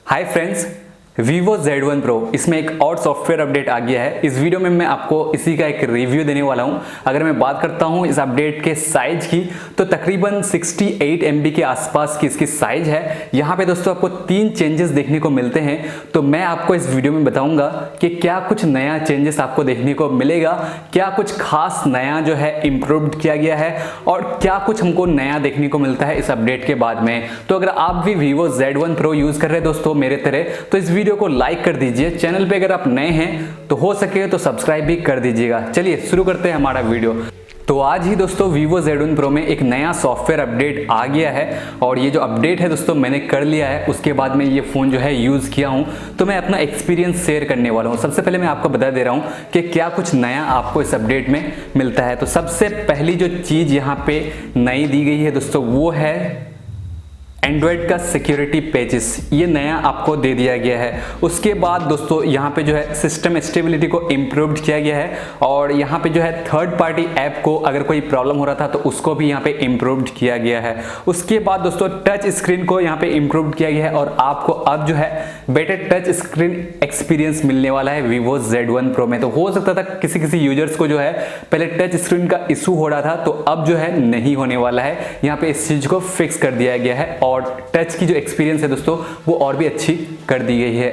Hi friends, Vivo Z1 Pro इसमें एक और सॉफ्टवेयर अपडेट आ गया है। इस वीडियो में मैं आपको इसी का एक रिव्यू देने वाला हूं। अगर मैं बात करता हूं इस अपडेट के साइज की तो तकरीबन 68 MB के आसपास की इसकी साइज है। यहां पे दोस्तों आपको 3 चेंजेस देखने को मिलते हैं, तो मैं आपको इस वीडियो में बताऊंगा कि क्या कुछ नया चेंजेस आपको देखने को मिलेगा, क्या कुछ खास नया जो है इम्प्रूव्ड किया गया है और क्या कुछ हमको नया देखने को मिलता है इस अपडेट के बाद में। तो अगर आप भी Vivo Z1 Pro यूज कर रहे हैं दोस्तों मेरे तरह, तो इस वीडियो को लाइक कर दीजिए। चैनल पे अगर आप नए हैं तो हो सके तो सब्सक्राइब भी कर दीजिएगा। चलिए शुरू करते हैं हमारा वीडियो। तो आज ही दोस्तों Vivo Z1 Pro में एक नया सॉफ्टवेयर अपडेट आ गया है और ये जो अपडेट है दोस्तों मैंने कर लिया है। उसके बाद में ये फ़ोन जो है यूज़ किया हूँ, तो मैं अपना एक्सपीरियंस शेयर करने वाला हूँ। सबसे पहले मैं आपको बता दे रहा हूँ कि क्या कुछ नया आपको इस अपडेट में मिलता है। तो सबसे पहली जो चीज़ यहाँ पे नई दी गई है दोस्तों वो है एंड्रॉयड का सिक्योरिटी पैचेस, ये नया आपको दे दिया गया है। उसके बाद दोस्तों यहाँ पे जो है सिस्टम स्टेबिलिटी को इम्प्रूव्ड किया गया है और यहाँ पे जो है थर्ड पार्टी ऐप को अगर कोई प्रॉब्लम हो रहा था तो उसको भी यहाँ पे इम्प्रूव्ड किया गया है। उसके बाद दोस्तों टच स्क्रीन को यहाँ पे इम्प्रूव्ड किया गया है और आपको अब जो है बेटर टच स्क्रीन एक्सपीरियंस मिलने वाला है Vivo Z1 Pro में। तो हो सकता था किसी यूजर्स को जो है पहले टच स्क्रीन का इशू हो रहा था, तो अब जो है नहीं होने वाला है। यहाँ पे इस चीज को फिक्स कर दिया गया है और टच की जो एक्सपीरियंस है दोस्तों वो और भी अच्छी कर दी गई है।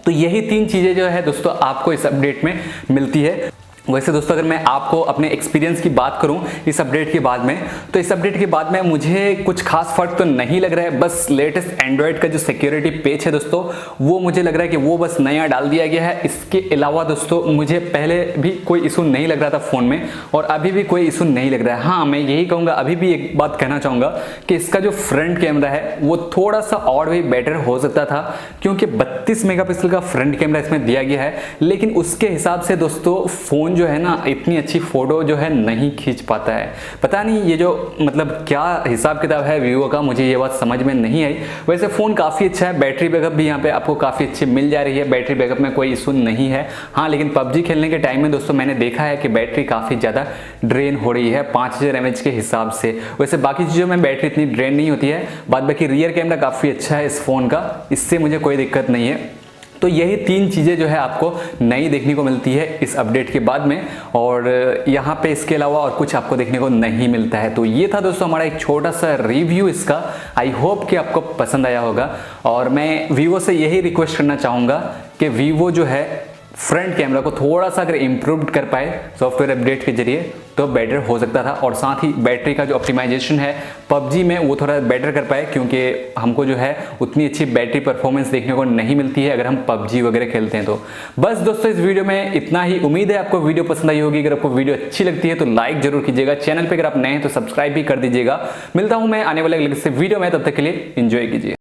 तो यही 3 चीजें जो है दोस्तों आपको इस अपडेट में मिलती है। वैसे दोस्तों अगर मैं आपको अपने एक्सपीरियंस की बात करूं इस अपडेट के बाद में, तो इस अपडेट के बाद में मुझे कुछ खास फर्क तो नहीं लग रहा है। बस लेटेस्ट एंड्रॉयड का जो सिक्योरिटी पैच है दोस्तों वो मुझे लग रहा है कि वो बस नया डाल दिया गया है। इसके अलावा दोस्तों मुझे पहले भी कोई इशू नहीं लग रहा था फ़ोन में और अभी भी कोई इशू नहीं लग रहा है। हाँ, मैं यही कहूँगा, अभी भी एक बात कहना चाहूँगा कि इसका जो फ्रंट कैमरा है वो थोड़ा सा और भी बेटर हो सकता था, क्योंकि 32 मेगापिक्सल का फ्रंट कैमरा इसमें दिया गया है, लेकिन उसके हिसाब से दोस्तों फ़ोन जो है ना इतनी अच्छी फोटो जो है नहीं खींच पाता है। पता नहीं ये जो मतलब क्या हिसाब किताब है Vivo का, मुझे ये बात समझ में नहीं आई। वैसे फ़ोन काफ़ी अच्छा है, बैटरी बैकअप भी यहाँ पे आपको काफ़ी अच्छी मिल जा रही है, बैटरी बैकअप में कोई इशू नहीं है। हाँ, लेकिन PUBG खेलने के टाइम में दोस्तों मैंने देखा है कि बैटरी काफ़ी ज़्यादा ड्रेन हो रही है 5000 mAh के हिसाब से। वैसे बाकी चीज़ों में बैटरी इतनी ड्रेन नहीं होती है। बाद बाकी रियर कैमरा काफ़ी अच्छा है इस फ़ोन का, इससे मुझे कोई दिक्कत नहीं है। तो यही 3 चीज़ें जो है आपको नई देखने को मिलती है इस अपडेट के बाद में, और यहाँ पे इसके अलावा और कुछ आपको देखने को नहीं मिलता है। तो ये था दोस्तों हमारा एक छोटा सा रिव्यू इसका। आई होप कि आपको पसंद आया होगा और मैं Vivo से यही रिक्वेस्ट करना चाहूँगा कि Vivo जो है फ्रंट कैमरा को थोड़ा सा अगर इम्प्रूव कर पाए सॉफ्टवेयर अपडेट के जरिए तो बेटर हो सकता था, और साथ ही बैटरी का जो ऑप्टिमाइजेशन है PUBG में वो थोड़ा बेटर कर पाए, क्योंकि हमको जो है उतनी अच्छी बैटरी परफॉर्मेंस देखने को नहीं मिलती है अगर हम PUBG वगैरह खेलते हैं। तो बस दोस्तों इस वीडियो में इतना ही। उम्मीद है आपको वीडियो पसंद आई होगी। अगर आपको वीडियो अच्छी लगती है तो लाइक जरूर कीजिएगा। चैनल पर अगर आप नए हैं तो सब्सक्राइब भी कर दीजिएगा। मिलता हूँ मैं आने वाले अगले वीडियो में, तब तक के लिए एंजॉय कीजिए।